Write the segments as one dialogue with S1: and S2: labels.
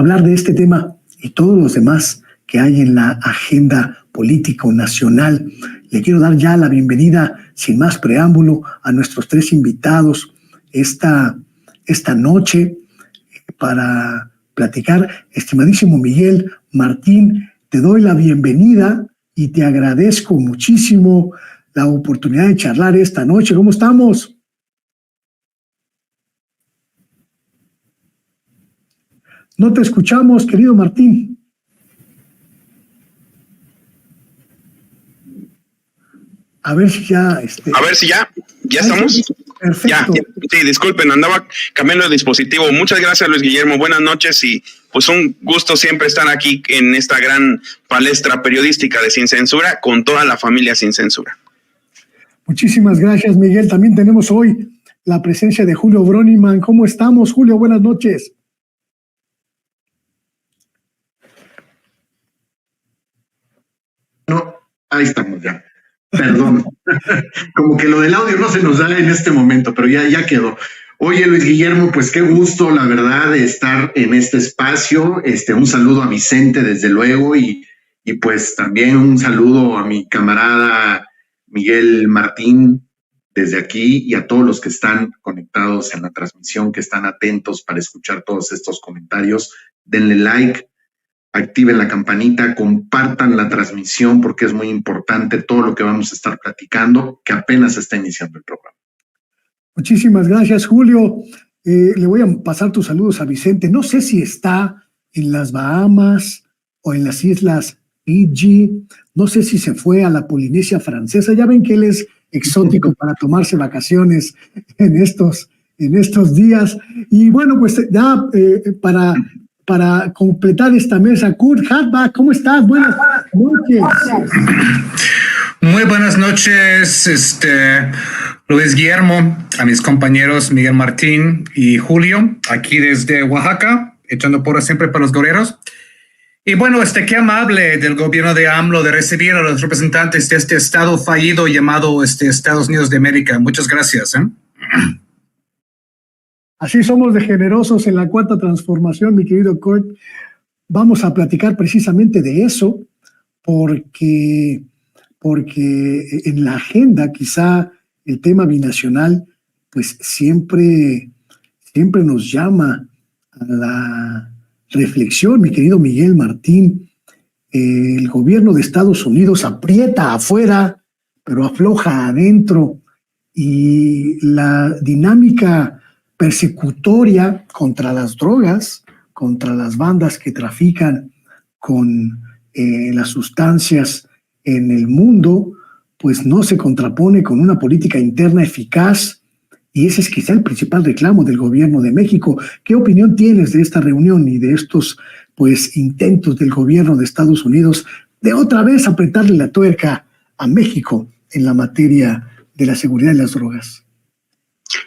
S1: hablar de este tema y todos los demás que hay en la agenda político nacional. Le quiero dar ya la bienvenida, sin más preámbulo, a nuestros tres invitados esta noche para platicar. Estimadísimo Miguel Martín, te doy la bienvenida y te agradezco muchísimo la oportunidad de charlar esta noche. ¿Cómo estamos? No te escuchamos, querido Martín. A ver si ya...
S2: A ver si ya estamos.
S1: Perfecto.
S2: Ya, sí, disculpen, andaba cambiando de dispositivo. Muchas gracias, Luis Guillermo. Buenas noches y pues un gusto siempre estar aquí en esta gran palestra periodística de Sin Censura con toda la familia Sin Censura.
S1: Muchísimas gracias, Miguel. También tenemos hoy la presencia de Julio Broniman. ¿Cómo estamos, Julio? Buenas noches.
S3: No, ahí estamos ya. Perdón. Como que lo del audio no se nos da en este momento, pero ya quedó. Oye, Luis Guillermo, pues qué gusto, la verdad, de estar en este espacio. Un saludo a Vicente, desde luego, y pues también un saludo a mi camarada Miguel Martín desde aquí y a todos los que están conectados en la transmisión, que están atentos para escuchar todos estos comentarios. Denle like, activen la campanita, compartan la transmisión porque es muy importante todo lo que vamos a estar platicando, que apenas está iniciando el programa.
S1: Muchísimas gracias, Julio. Le voy a pasar tus saludos a Vicente. No sé si está en las Bahamas o en las Islas Fiji. No sé si se fue a la Polinesia Francesa. Ya ven que él es exótico para tomarse vacaciones en estos días. Y bueno, pues ya para completar esta mesa, Kurt Hartbach, ¿cómo estás? Buenas noches.
S4: Muy buenas noches, Luis Guillermo, a mis compañeros Miguel Martín y Julio, aquí desde Oaxaca, echando porras siempre para los goreros. Y bueno, qué amable del gobierno de AMLO de recibir a los representantes de este estado fallido llamado Estados Unidos de América. Muchas gracias.
S1: Así somos de generosos en la Cuarta Transformación, mi querido Kurt. Vamos a platicar precisamente de eso, porque en la agenda quizá el tema binacional pues siempre nos llama a la reflexión, mi querido Miguel Martín. El gobierno de Estados Unidos aprieta afuera, pero afloja adentro, y la dinámica persecutoria contra las drogas, contra las bandas que trafican con las sustancias en el mundo, pues no se contrapone con una política interna eficaz, y ese es quizá el principal reclamo del gobierno de México. ¿Qué opinión tienes de esta reunión y de estos pues intentos del gobierno de Estados Unidos de otra vez apretarle la tuerca a México en la materia de la seguridad de las drogas?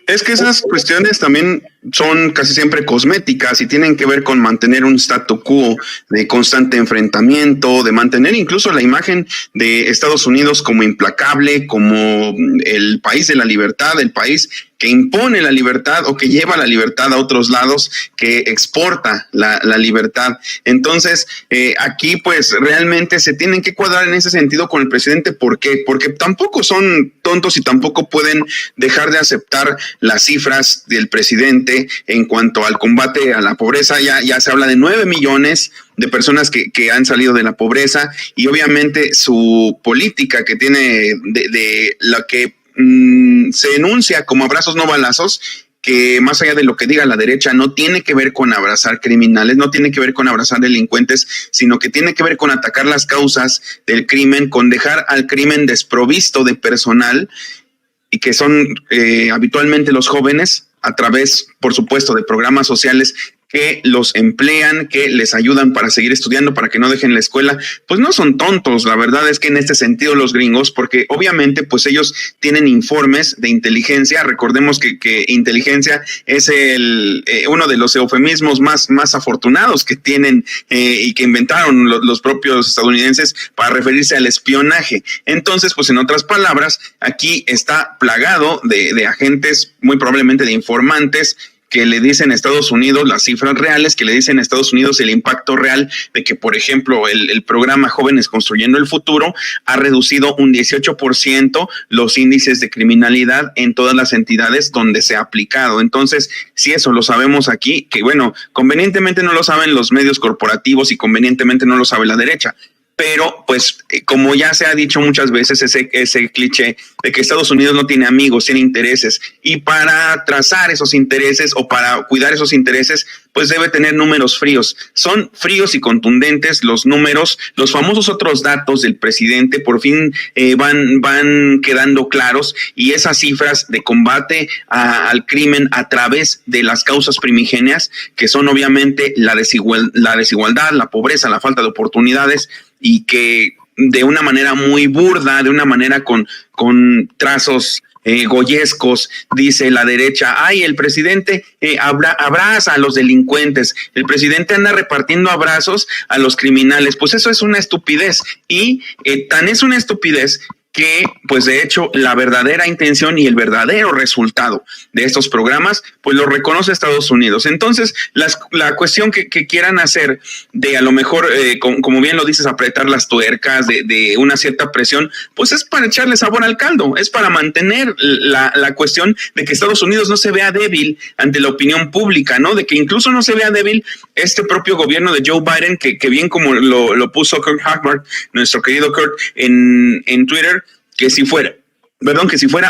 S2: Es que esas cuestiones también son casi siempre cosméticas y tienen que ver con mantener un statu quo de constante enfrentamiento, de mantener incluso la imagen de Estados Unidos como implacable, como el país de la libertad, el país que impone la libertad o que lleva la libertad a otros lados, que exporta la libertad. Entonces, aquí pues realmente se tienen que cuadrar en ese sentido con el presidente. ¿Por qué? Porque tampoco son tontos y tampoco pueden dejar de aceptar las cifras del presidente en cuanto al combate a la pobreza. Ya se habla de 9 millones de personas que han salido de la pobreza, y obviamente su política que tiene de la que se enuncia como abrazos no balazos, que más allá de lo que diga la derecha, no tiene que ver con abrazar criminales, no tiene que ver con abrazar delincuentes, sino que tiene que ver con atacar las causas del crimen, con dejar al crimen desprovisto de personal, y que son habitualmente los jóvenes, a través, por supuesto, de programas sociales que los emplean, que les ayudan para seguir estudiando, para que no dejen la escuela. Pues no son tontos, la verdad es que en este sentido los gringos, porque obviamente pues ellos tienen informes de inteligencia. Recordemos que inteligencia es uno de los eufemismos más afortunados que tienen y que inventaron los propios estadounidenses para referirse al espionaje. Entonces, pues en otras palabras, aquí está plagado de agentes, muy probablemente de informantes, que le dicen a Estados Unidos las cifras reales, que le dicen a Estados Unidos el impacto real de que, por ejemplo, el programa Jóvenes Construyendo el Futuro ha reducido un 18% los índices de criminalidad en todas las entidades donde se ha aplicado. Entonces, si eso lo sabemos aquí, que bueno, convenientemente no lo saben los medios corporativos y convenientemente no lo sabe la derecha. Pero, pues, como ya se ha dicho muchas veces, ese cliché de que Estados Unidos no tiene amigos, tiene intereses, y para trazar esos intereses o para cuidar esos intereses, pues debe tener números fríos. Son fríos y contundentes los números, los famosos otros datos del presidente por fin van quedando claros, y esas cifras de combate al crimen a través de las causas primigenias, que son obviamente la desigualdad, la pobreza, la falta de oportunidades, y que de una manera muy burda, de una manera con trazos goyescos, dice la derecha, ay, el presidente abraza a los delincuentes, el presidente anda repartiendo abrazos a los criminales. Pues eso es una estupidez, y tan es una estupidez que, pues de hecho, la verdadera intención y el verdadero resultado de estos programas, pues lo reconoce Estados Unidos. Entonces, la cuestión que quieran hacer de a lo mejor, como bien lo dices, apretar las tuercas de una cierta presión, pues es para echarle sabor al caldo, es para mantener la cuestión de que Estados Unidos no se vea débil ante la opinión pública, ¿no? De que incluso no se vea débil este propio gobierno de Joe Biden, que bien como lo puso Kurt Hackbarth, nuestro querido Kurt, en Twitter, que si fuera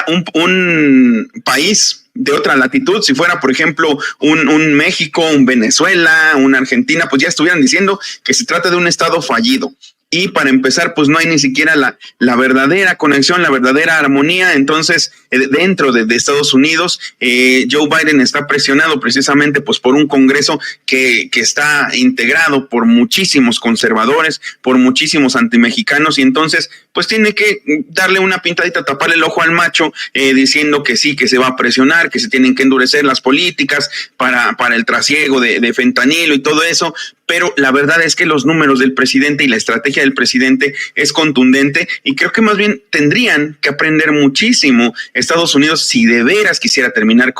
S2: un país de otra latitud, si fuera, por ejemplo, un México, un Venezuela, una Argentina, pues ya estuvieran diciendo que se trata de un estado fallido. Y para empezar, pues no hay ni siquiera la verdadera conexión, la verdadera armonía. Entonces, dentro de Estados Unidos, Joe Biden está presionado precisamente pues por un Congreso que está integrado por muchísimos conservadores, por muchísimos antimexicanos, y entonces pues tiene que darle una pintadita, taparle el ojo al macho, diciendo que sí, que se va a presionar, que se tienen que endurecer las políticas para el trasiego de fentanilo y todo eso. Pero la verdad es que los números del presidente y la estrategia del presidente es contundente, y creo que más bien tendrían que aprender muchísimo Estados Unidos si de veras quisiera terminar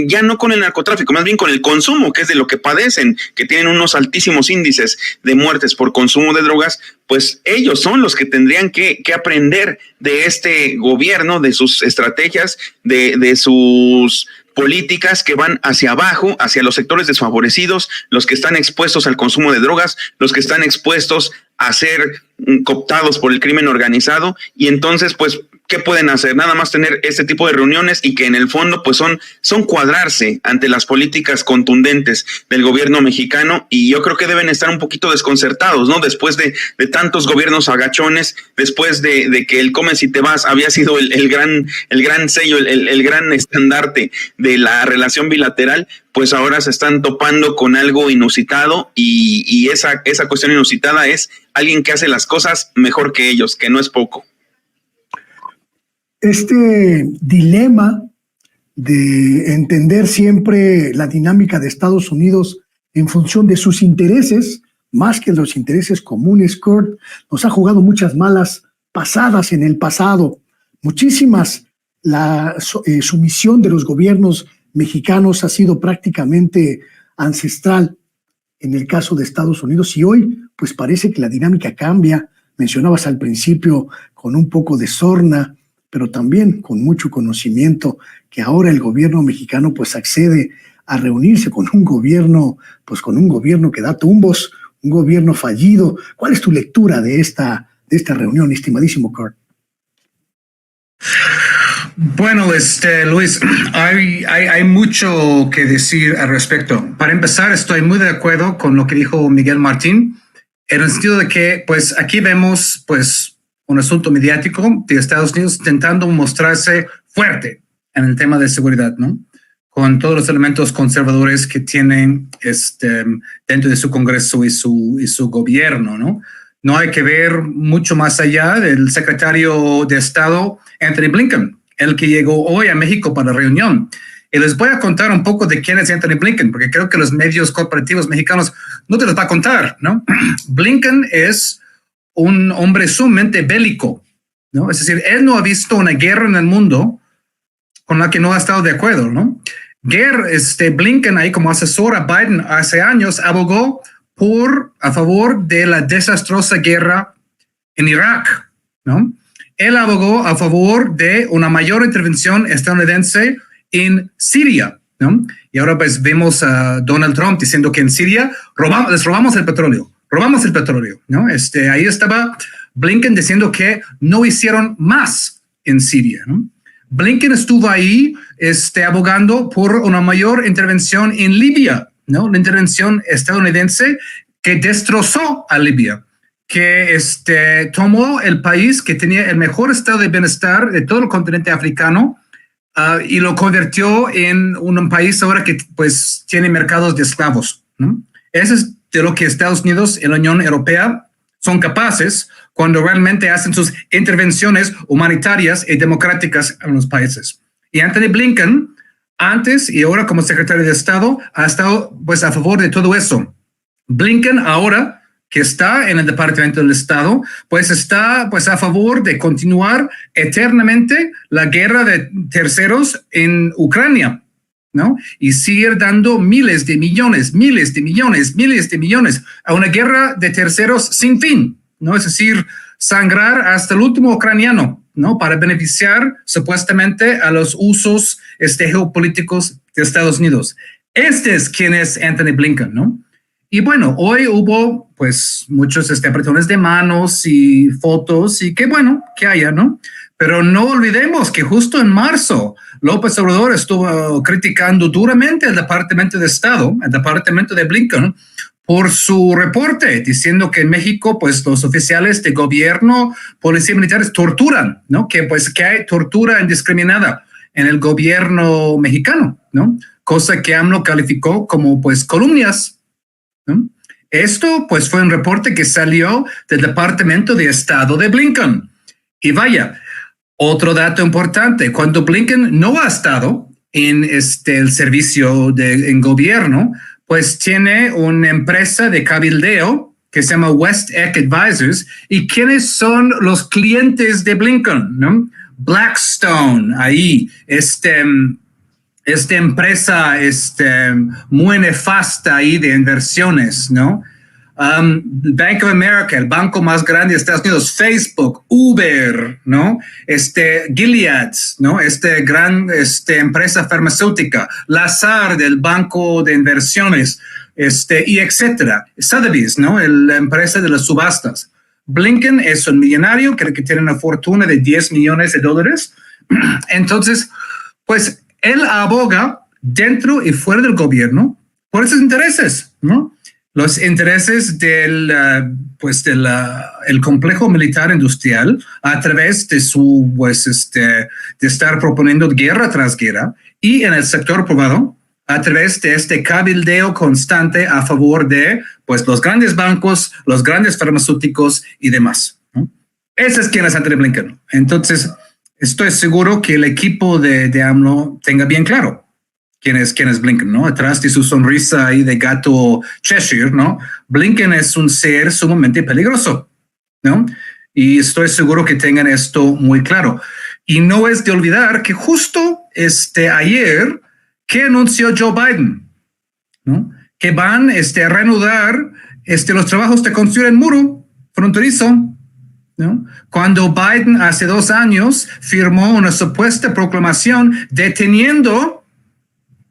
S2: ya no con el narcotráfico, más bien con el consumo, que es de lo que padecen, que tienen unos altísimos índices de muertes por consumo de drogas. Pues ellos son los que tendrían que aprender de este gobierno, de sus estrategias, de sus políticas que van hacia abajo, hacia los sectores desfavorecidos, los que están expuestos al consumo de drogas, los que están expuestos a ser cooptados por el crimen organizado. Y entonces, pues, ¿qué pueden hacer? Nada más tener este tipo de reuniones, y que en el fondo pues son cuadrarse ante las políticas contundentes del gobierno mexicano. Y yo creo que deben estar un poquito desconcertados, ¿no? Después de tantos gobiernos agachones, después de que el come si te vas había sido el gran sello, el gran estandarte de la relación bilateral, pues ahora se están topando con algo inusitado, y esa cuestión inusitada es alguien que hace las cosas mejor que ellos, que no es poco.
S1: Este dilema de entender siempre la dinámica de Estados Unidos en función de sus intereses, más que los intereses comunes, Kurt, nos ha jugado muchas malas pasadas en el pasado. Muchísimas. La sumisión de los gobiernos mexicanos ha sido prácticamente ancestral en el caso de Estados Unidos, y hoy pues parece que la dinámica cambia. Mencionabas al principio con un poco de sorna, pero también con mucho conocimiento, que ahora el gobierno mexicano pues accede a reunirse con un gobierno que da tumbos, un gobierno fallido. ¿Cuál es tu lectura de esta reunión, estimadísimo Kurt?
S4: Bueno, Luis, hay mucho que decir al respecto. Para empezar, estoy muy de acuerdo con lo que dijo Miguel Martín, en el sentido de que pues aquí vemos pues un asunto mediático de Estados Unidos intentando mostrarse fuerte en el tema de seguridad, ¿no? Con todos los elementos conservadores que tienen dentro de su Congreso y su gobierno, ¿no? No hay que ver mucho más allá del secretario de Estado, Anthony Blinken, el que llegó hoy a México para la reunión. Y les voy a contar un poco de quién es Anthony Blinken, porque creo que los medios corporativos mexicanos no te los va a contar, ¿no? Blinken es un hombre sumamente bélico, ¿no? Es decir, él no ha visto una guerra en el mundo con la que no ha estado de acuerdo, ¿no? Blinken, ahí como asesor a Biden hace años, abogó a favor de la desastrosa guerra en Irak, ¿no? Él abogó a favor de una mayor intervención estadounidense en Siria, ¿no? Y ahora pues vemos a Donald Trump diciendo que en Siria les robamos el petróleo, ¿no? Ahí estaba Blinken diciendo que no hicieron más en Siria, ¿no? Blinken estuvo ahí abogando por una mayor intervención en Libia, ¿no? La intervención estadounidense que destrozó a Libia, que tomó el país que tenía el mejor estado de bienestar de todo el continente africano y lo convirtió en un país ahora que pues tiene mercados de esclavos, ¿no? Eso es de lo que Estados Unidos y la Unión Europea son capaces cuando realmente hacen sus intervenciones humanitarias y democráticas en los países. Y Anthony Blinken, antes y ahora como secretario de Estado, ha estado pues a favor de todo eso. Blinken ahora, que está en el Departamento del Estado, pues está pues a favor de continuar eternamente la guerra de terceros en Ucrania, ¿no? Y seguir dando miles de millones a una guerra de terceros sin fin, ¿no? Es decir, sangrar hasta el último ucraniano, ¿no? Para beneficiar supuestamente a los usos geopolíticos de Estados Unidos. Es quien es Anthony Blinken, ¿no? Y bueno, hoy hubo pues muchos apretones de manos y fotos y qué bueno que haya, ¿no? Pero no olvidemos que justo en marzo López Obrador estuvo criticando duramente al Departamento de Estado, el Departamento de Blinken, por su reporte, diciendo que en México, pues los oficiales de gobierno, policías militares torturan, ¿no? Que hay tortura indiscriminada en el gobierno mexicano, ¿no? Cosa que AMLO calificó como pues calumnias, ¿no? Esto pues fue un reporte que salió del Departamento de Estado de Blinken. Y vaya, otro dato importante, cuando Blinken no ha estado en el servicio en gobierno, pues tiene una empresa de cabildeo que se llama West Eck Advisors. ¿Y quiénes son los clientes de Blinken, ¿no? Blackstone, ahí, esta empresa muy nefasta ahí de inversiones, ¿no? Bank of America, el banco más grande de Estados Unidos, Facebook, Uber, ¿no? Gilead, ¿no? Gran empresa farmacéutica, Lazard, el banco de inversiones, y etcétera. Sotheby's, ¿no? La empresa de las subastas. Blinken es un millonario, creo que tiene una fortuna de $10 millones. Entonces, pues él aboga dentro y fuera del gobierno por esos intereses, ¿no? Los intereses del el complejo militar industrial a través de su, de estar proponiendo guerra tras guerra, y en el sector privado a través de este cabildeo constante a favor de pues los grandes bancos, los grandes farmacéuticos y demás, ¿no? Ese es quien es Anthony Blinken. Entonces, estoy seguro que el equipo de AMLO tenga bien claro quién es Blinken, ¿no? Atrás de su sonrisa ahí de gato Cheshire, ¿no? Blinken es un ser sumamente peligroso, ¿no? Y estoy seguro que tengan esto muy claro. Y no es de olvidar que justo ayer, ¿qué anunció Joe Biden? ¿No? Que van a reanudar los trabajos de construir el muro fronterizo, ¿no? Cuando Biden hace 2 años firmó una supuesta proclamación deteniendo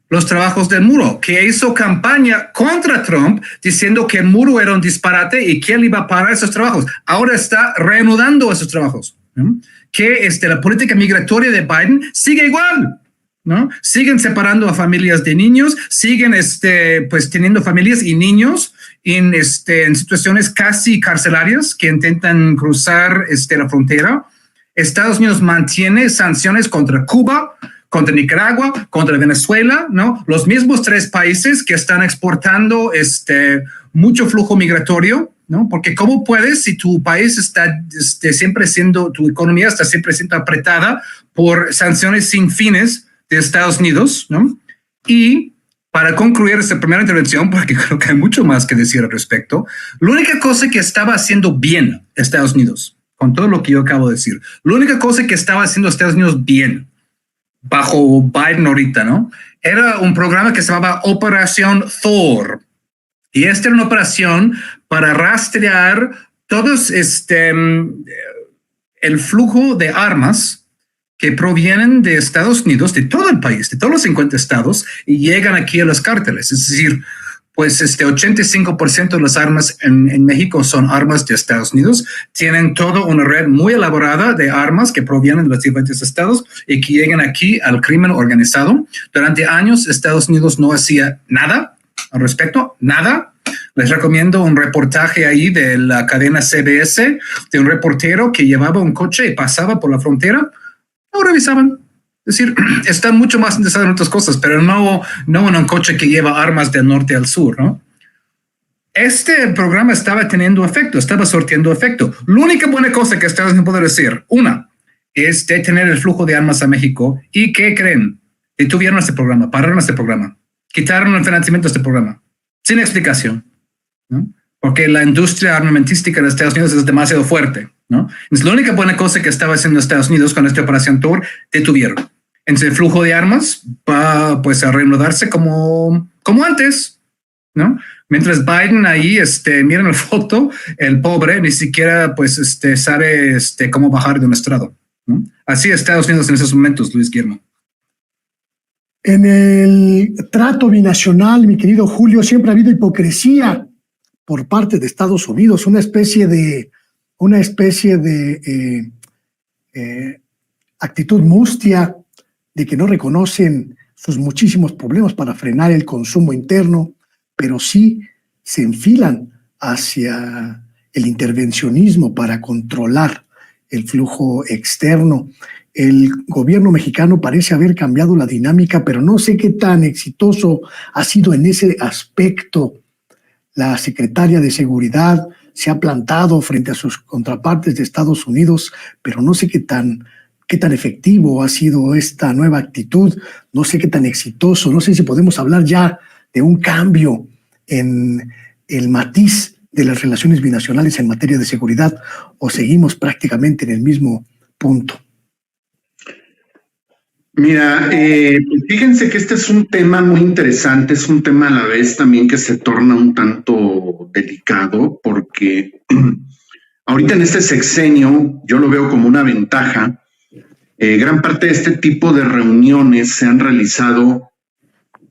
S4: los trabajos del muro, que hizo campaña contra Trump diciendo que el muro era un disparate y que él iba a parar esos trabajos. Ahora está reanudando esos trabajos, ¿no? Que la política migratoria de Biden sigue igual, ¿no? Siguen separando a familias de niños, siguen pues teniendo familias y niños en situaciones casi carcelarias que intentan cruzar la frontera. Estados Unidos mantiene sanciones contra Cuba, contra Nicaragua, contra Venezuela, ¿no? Los mismos 3 países que están exportando mucho flujo migratorio, ¿no? Porque ¿cómo puedes, si tu país está tu economía está siempre siendo apretada por sanciones sin fines de Estados Unidos, ¿no? Y para concluir esta primera intervención, porque creo que hay mucho más que decir al respecto, la única cosa que estaba haciendo bien Estados Unidos, con todo lo que yo acabo de decir, la única cosa que estaba haciendo Estados Unidos bien bajo Biden ahorita, ¿no? Era un programa que se llamaba Operación Thor. Y esta era una operación para rastrear todos el flujo de armas que provienen de Estados Unidos, de todo el país, de todos los 50 estados, y llegan aquí a los cárteles. Es decir, pues 85% de las armas en México son armas de Estados Unidos. Tienen toda una red muy elaborada de armas que provienen de los diferentes estados y que llegan aquí al crimen organizado. Durante años, Estados Unidos no hacía nada al respecto, nada. Les recomiendo un reportaje ahí de la cadena CBS, de un reportero que llevaba un coche y pasaba por la frontera. No revisaban. Es decir, están mucho más interesados en otras cosas, pero no en un coche que lleva armas del norte al sur, ¿no? Este programa estaba teniendo efecto, estaba surtiendo efecto. La única buena cosa que Estados Unidos puede decir, una, es detener el flujo de armas a México. ¿Y qué creen? Detuvieron este programa, pararon este programa, quitaron el financiamiento de este programa, sin explicación, ¿no? Porque la industria armamentística de Estados Unidos es demasiado fuerte, ¿no? Es la única buena cosa que estaba haciendo Estados Unidos con esta operación Thor, detuvieron. Entonces el flujo de armas va pues a reanudarse como antes, ¿no? Mientras Biden ahí, miren la foto, el pobre ni siquiera pues sabe cómo bajar de un estrado, ¿no? Así Estados Unidos en esos momentos, Luis Guillermo.
S1: En el trato binacional, mi querido Julio, siempre ha habido hipocresía por parte de Estados Unidos, una especie de actitud mustia de que no reconocen sus muchísimos problemas para frenar el consumo interno, pero sí se enfilan hacia el intervencionismo para controlar el flujo externo. El gobierno mexicano parece haber cambiado la dinámica, pero no sé qué tan exitoso ha sido en ese aspecto. La secretaria de Seguridad se ha plantado frente a sus contrapartes de Estados Unidos, pero no sé qué tan efectivo ha sido esta nueva actitud, no sé qué tan exitoso, no sé si podemos hablar ya de un cambio en el matiz de las relaciones binacionales en materia de seguridad o seguimos prácticamente en el mismo punto.
S3: Mira, fíjense que este es un tema muy interesante, es un tema a la vez también que se torna un tanto delicado porque ahorita en este sexenio yo lo veo como una ventaja. Gran parte de este tipo de reuniones se han realizado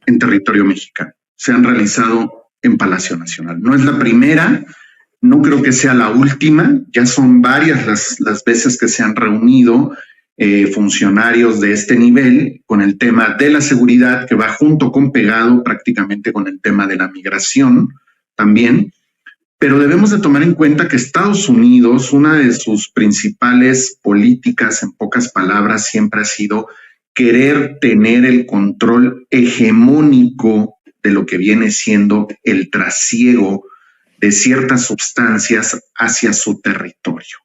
S3: en territorio mexicano, se han realizado en Palacio Nacional. No es la primera, no creo que sea la última, ya son varias las veces que se han reunido funcionarios de este nivel con el tema de la seguridad que va junto con pegado prácticamente con el tema de la migración también. Pero debemos de tomar en cuenta que Estados Unidos, una de sus principales políticas, en pocas palabras, siempre ha sido querer tener el control hegemónico de lo que viene siendo el trasiego de ciertas sustancias hacia su territorio.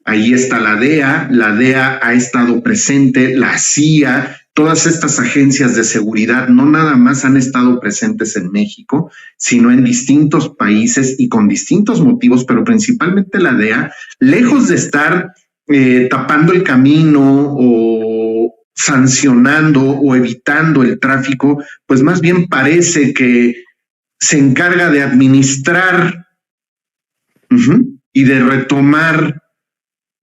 S3: Ahí está la DEA ha estado presente, la CIA, todas estas agencias de seguridad no nada más han estado presentes en México, sino en distintos países y con distintos motivos, pero principalmente la DEA, lejos de estar tapando el camino o sancionando o evitando el tráfico, pues más bien parece que se encarga de administrar y de retomar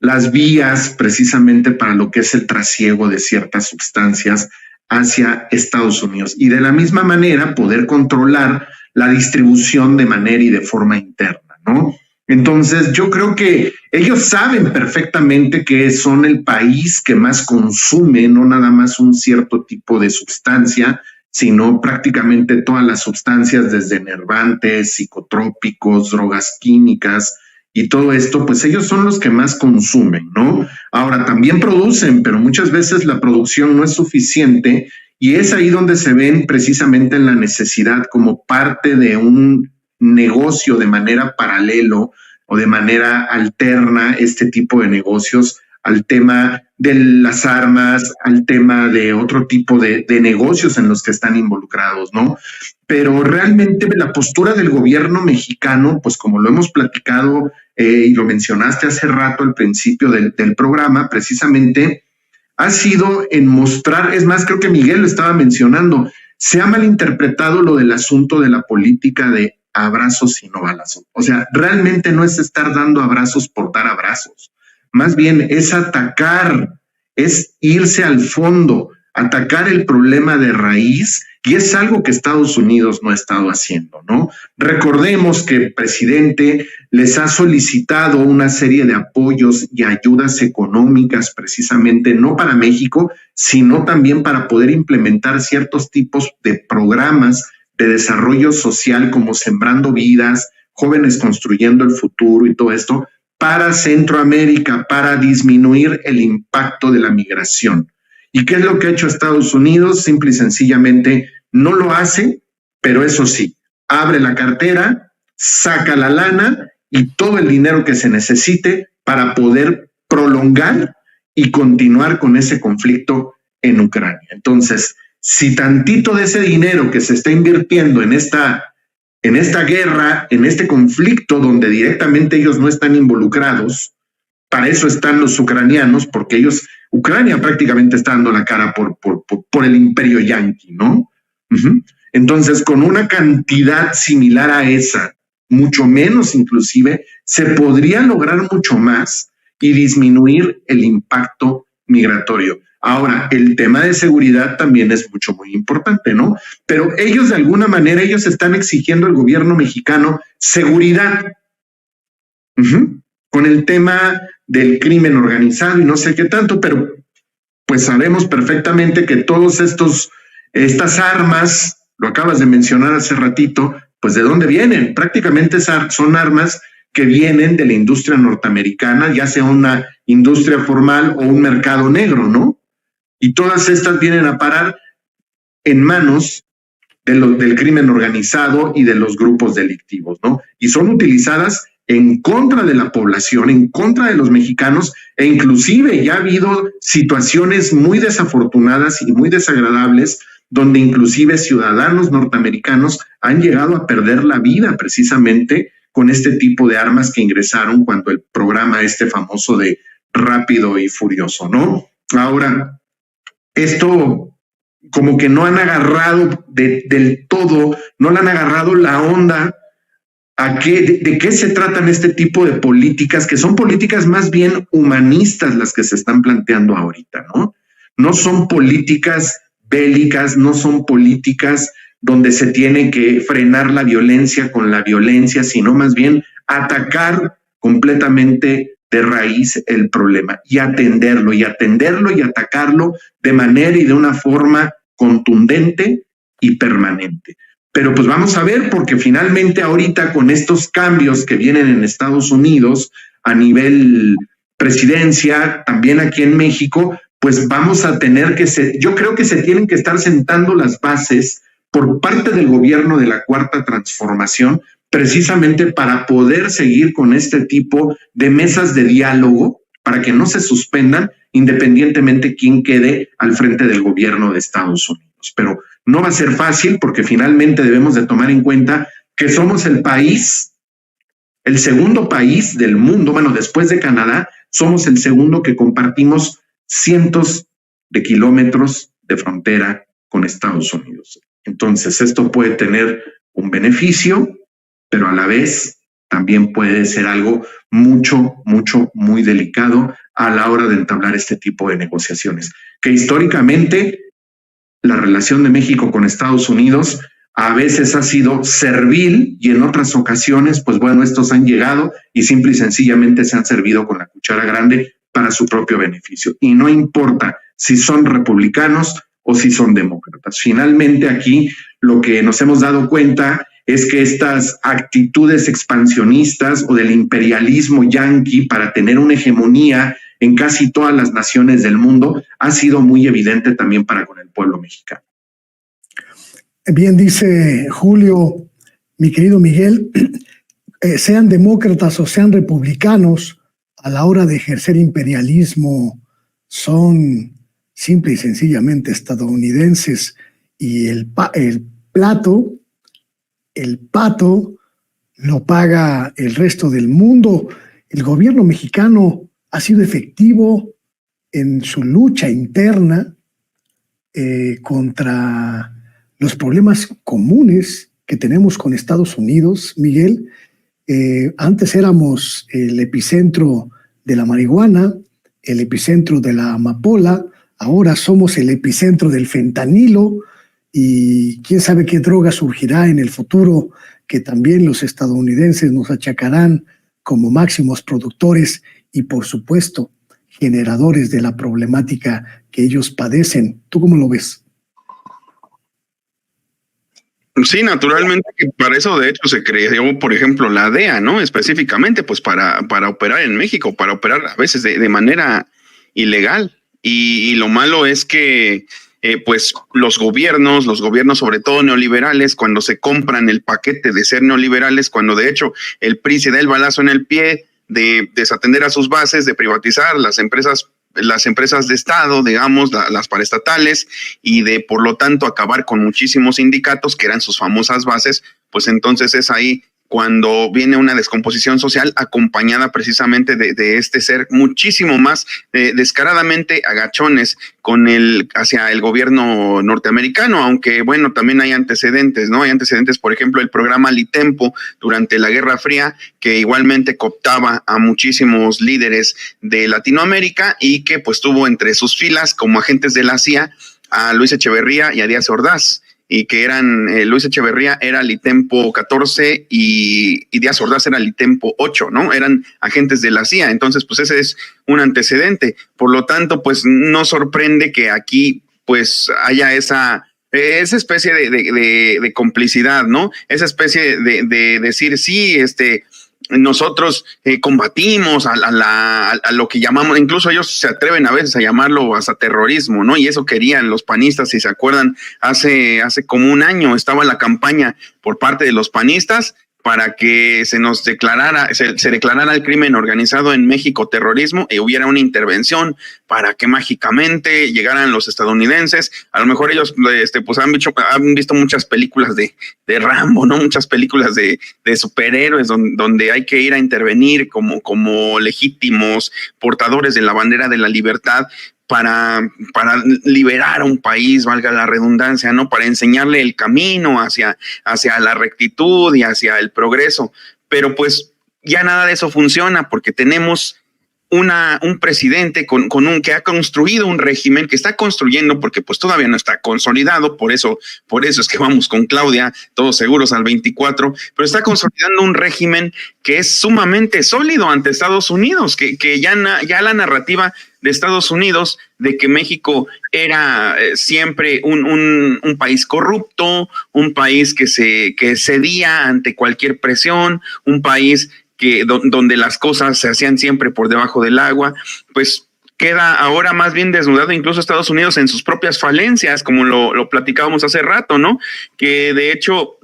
S3: las vías precisamente para lo que es el trasiego de ciertas sustancias hacia Estados Unidos y de la misma manera poder controlar la distribución de manera y de forma interna, ¿no? Entonces yo creo que ellos saben perfectamente que son el país que más consume, no nada más un cierto tipo de sustancia, sino prácticamente todas las sustancias desde enervantes, psicotrópicos, drogas químicas, y todo esto, pues ellos son los que más consumen, ¿no? Ahora, también producen, pero muchas veces la producción no es suficiente y es ahí donde se ven precisamente en la necesidad como parte de un negocio de manera paralelo o de manera alterna este tipo de negocios al tema de las armas, al tema de otro tipo de negocios en los que están involucrados, ¿no? Pero realmente la postura del gobierno mexicano, pues como lo hemos platicado y lo mencionaste hace rato al principio del programa, precisamente ha sido en mostrar, es más, creo que Miguel lo estaba mencionando, se ha malinterpretado lo del asunto de la política de abrazos y no balazos. O sea, realmente no es estar dando abrazos por dar abrazos, más bien es atacar, es irse al fondo, atacar el problema de raíz, y es algo que Estados Unidos no ha estado haciendo, ¿no? Recordemos que el presidente les ha solicitado una serie de apoyos y ayudas económicas precisamente no para México, sino también para poder implementar ciertos tipos de programas de desarrollo social como Sembrando Vidas, Jóvenes Construyendo el Futuro y todo esto para Centroamérica, para disminuir el impacto de la migración. ¿Y qué es lo que ha hecho Estados Unidos? Simple y sencillamente no lo hace, pero eso sí, abre la cartera, saca la lana y todo el dinero que se necesite para poder prolongar y continuar con ese conflicto en Ucrania. Entonces, si tantito de ese dinero que se está invirtiendo en esta guerra, en este conflicto donde directamente ellos no están involucrados, para eso están los ucranianos, porque Ucrania prácticamente está dando la cara por el imperio yanqui, ¿no? Entonces, con una cantidad similar a esa, mucho menos inclusive, se podría lograr mucho más y disminuir el impacto migratorio. Ahora, el tema de seguridad también es muy importante, ¿no? Pero ellos de alguna manera, ellos están exigiendo al gobierno mexicano seguridad. Con el tema del crimen organizado y no sé qué tanto, pero pues sabemos perfectamente que todos estas armas, lo acabas de mencionar hace ratito, pues ¿de dónde vienen? Prácticamente son armas que vienen de la industria norteamericana, ya sea una industria formal o un mercado negro, ¿no? Y todas estas vienen a parar en manos del crimen organizado y de los grupos delictivos, ¿no? Y son utilizadas en contra de la población, en contra de los mexicanos, e inclusive ya ha habido situaciones muy desafortunadas y muy desagradables donde inclusive ciudadanos norteamericanos han llegado a perder la vida precisamente con este tipo de armas que ingresaron cuando el programa famoso de Rápido y Furioso, ¿no? Ahora, esto como que no han agarrado del todo, no le han agarrado la onda de qué se tratan este tipo de políticas, que son políticas más bien humanistas las que se están planteando ahorita, ¿no? No son políticas bélicas, no son políticas donde se tiene que frenar la violencia con la violencia, sino más bien atacar completamente de raíz el problema y atenderlo y atacarlo de manera y de una forma contundente y permanente. Pero pues vamos a ver, porque finalmente ahorita con estos cambios que vienen en Estados Unidos a nivel presidencia, también aquí en México, pues vamos a tener yo creo que se tienen que estar sentando las bases por parte del gobierno de la Cuarta Transformación, precisamente para poder seguir con este tipo de mesas de diálogo, para que no se suspendan independientemente quién quede al frente del gobierno de Estados Unidos. Pero no va a ser fácil, porque finalmente debemos de tomar en cuenta que somos el segundo país del mundo, bueno, después de Canadá, somos el segundo que compartimos cientos de kilómetros de frontera con Estados Unidos. Entonces, esto puede tener un beneficio, pero a la vez también puede ser algo muy delicado a la hora de entablar este tipo de negociaciones, que históricamente la relación de México con Estados Unidos a veces ha sido servil y en otras ocasiones, pues bueno, estos han llegado y simple y sencillamente se han servido con la cuchara grande para su propio beneficio. Y no importa si son republicanos o si son demócratas. Finalmente aquí lo que nos hemos dado cuenta es que estas actitudes expansionistas o del imperialismo yanqui para tener una hegemonía en casi todas las naciones del mundo ha sido muy evidente también para con el pueblo mexicano.
S1: Bien dice Julio, mi querido Miguel, sean demócratas o sean republicanos, a la hora de ejercer imperialismo son simple y sencillamente estadounidenses, y el pato lo paga el resto del mundo. El gobierno mexicano ha sido efectivo en su lucha interna contra los problemas comunes que tenemos con Estados Unidos, Miguel. Antes éramos el epicentro de la marihuana, el epicentro de la amapola, ahora somos el epicentro del fentanilo y quién sabe qué droga surgirá en el futuro que también los estadounidenses nos achacarán como máximos productores y, por supuesto, generadores de la problemática que ellos padecen. ¿Tú cómo lo ves?
S2: Sí, naturalmente, que para eso de hecho se creó, por ejemplo, la DEA, ¿no? Específicamente, pues para operar en México, para operar a veces de manera ilegal. Y lo malo es que pues los gobiernos sobre todo neoliberales, cuando se compran el paquete de ser neoliberales, cuando de hecho el PRI se da el balazo en el pie de desatender a sus bases, de privatizar las empresas de Estado, digamos, las paraestatales, y de, por lo tanto, acabar con muchísimos sindicatos que eran sus famosas bases, pues entonces es ahí cuando viene una descomposición social acompañada precisamente de este ser muchísimo más descaradamente agachones hacia el gobierno norteamericano, aunque bueno, también hay antecedentes, ¿no? Hay antecedentes, por ejemplo, el programa Litempo durante la Guerra Fría, que igualmente cooptaba a muchísimos líderes de Latinoamérica y que pues tuvo entre sus filas como agentes de la CIA a Luis Echeverría y a Díaz Ordaz, y que eran, Luis Echeverría era Litempo 14 y Díaz Ordaz era Litempo 8, ¿no? Eran agentes de la CIA, entonces pues ese es un antecedente, por lo tanto pues no sorprende que aquí pues haya esa especie de complicidad, ¿no? Esa especie de decir, sí, nosotros combatimos a lo que llamamos, incluso ellos se atreven a veces a llamarlo hasta terrorismo, ¿no? Y eso querían los panistas, si se acuerdan, hace como un año estaba la campaña por parte de los panistas para que se nos declarara, se declarara el crimen organizado en México terrorismo y hubiera una intervención para que mágicamente llegaran los estadounidenses. A lo mejor ellos pues han visto muchas películas de Rambo, ¿no? Muchas películas de superhéroes donde hay que ir a intervenir como legítimos portadores de la bandera de la libertad para liberar a un país, valga la redundancia, ¿no? Para enseñarle el camino hacia la rectitud y hacia el progreso. Pero pues ya nada de eso funciona porque tenemos un presidente que ha construido un régimen, que está construyendo, porque pues todavía no está consolidado, por eso es que vamos con Claudia, todos seguros al 24, pero está consolidando un régimen que es sumamente sólido ante Estados Unidos, que ya la narrativa de Estados Unidos de que México era siempre un país corrupto, un país que cedía ante cualquier presión, un país donde las cosas se hacían siempre por debajo del agua, pues queda ahora más bien desnudado incluso Estados Unidos en sus propias falencias, como lo platicábamos hace rato, ¿no? Que de hecho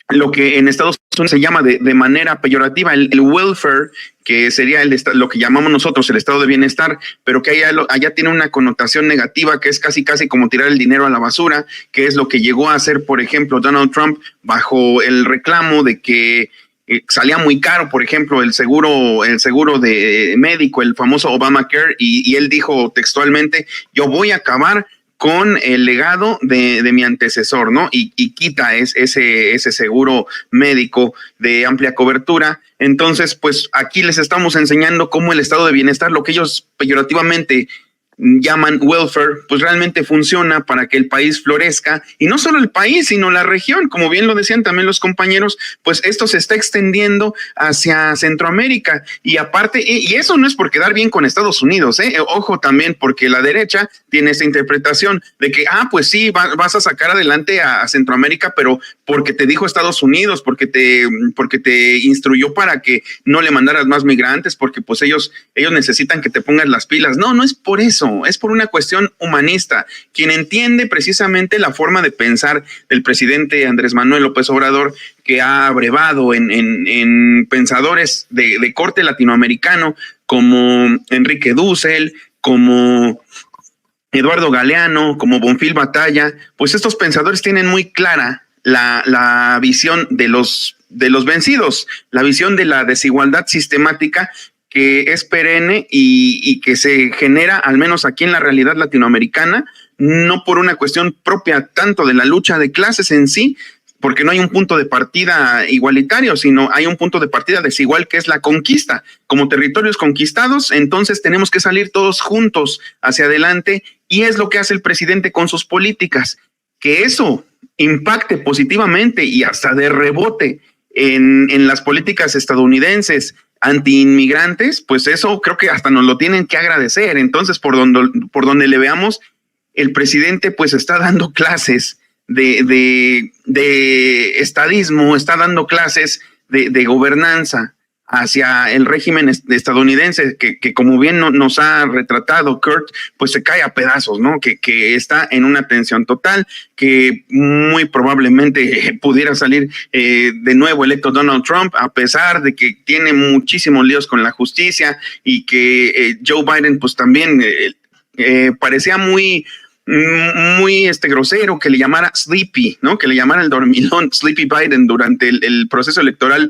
S2: lo que en Estados Unidos se llama de manera peyorativa el welfare, que sería lo que llamamos nosotros el estado de bienestar, pero que allá tiene una connotación negativa, que es casi como tirar el dinero a la basura, que es lo que llegó a hacer, por ejemplo, Donald Trump bajo el reclamo de que salía muy caro, por ejemplo, el seguro de médico, el famoso Obamacare, y él dijo textualmente: yo voy a acabar con el legado de mi antecesor, ¿no? Y quita ese seguro médico de amplia cobertura. Entonces, pues aquí les estamos enseñando cómo el estado de bienestar, lo que ellos peyorativamente llaman welfare, pues realmente funciona para que el país florezca, y no solo el país, sino la región, como bien lo decían también los compañeros, pues esto se está extendiendo hacia Centroamérica, y aparte, y eso no es por quedar bien con Estados Unidos, ojo también, porque la derecha tiene esta interpretación de que, pues sí, vas a sacar adelante a Centroamérica, pero porque te dijo Estados Unidos, porque te instruyó para que no le mandaras más migrantes, porque pues ellos necesitan que te pongas las pilas. No es por eso. Es por una cuestión humanista. Quien entiende precisamente la forma de pensar del presidente Andrés Manuel López Obrador, que ha abrevado en pensadores de corte latinoamericano, como Enrique Dussel, como Eduardo Galeano, como Bonfil Batalla, pues estos pensadores tienen muy clara la visión de los vencidos, la visión de la desigualdad sistemática, que es perenne y que se genera, al menos aquí en la realidad latinoamericana, no por una cuestión propia tanto de la lucha de clases en sí, porque no hay un punto de partida igualitario, sino hay un punto de partida desigual que es la conquista. Como territorios conquistados, entonces tenemos que salir todos juntos hacia adelante y es lo que hace el presidente con sus políticas. Que eso impacte positivamente y hasta de rebote en las políticas estadounidenses anti-inmigrantes, pues eso creo que hasta nos lo tienen que agradecer. Entonces, por donde le veamos, el presidente pues está dando clases de estadismo, está dando clases de gobernanza hacia el régimen estadounidense, que como bien nos ha retratado Kurt, pues se cae a pedazos, ¿no? Que está en una tensión total, que muy probablemente pudiera salir de nuevo electo Donald Trump, a pesar de que tiene muchísimos líos con la justicia y que Joe Biden pues también parecía muy grosero que le llamara Sleepy, ¿no? Que le llamara el dormilón, Sleepy Biden, durante el proceso electoral,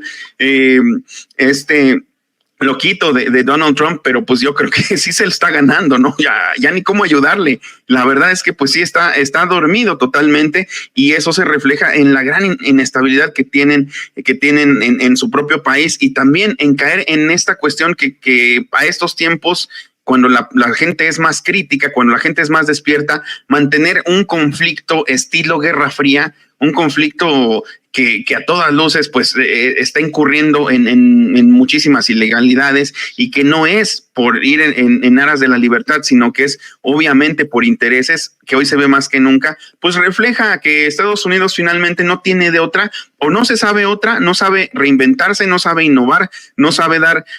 S2: loquito de Donald Trump, pero pues yo creo que sí se lo está ganando, ¿no? Ya ni cómo ayudarle. La verdad es que pues sí está dormido totalmente y eso se refleja en la gran inestabilidad que tienen en su propio país y también en caer en esta cuestión que a estos tiempos, cuando la gente es más crítica, cuando la gente es más despierta, mantener un conflicto estilo Guerra Fría, un conflicto que a todas luces pues está incurriendo en muchísimas ilegalidades y que no es por ir en aras de la libertad, sino que es obviamente por intereses que hoy se ve más que nunca, pues refleja que Estados Unidos finalmente no tiene de otra o no se sabe otra, no sabe reinventarse, no sabe innovar, no sabe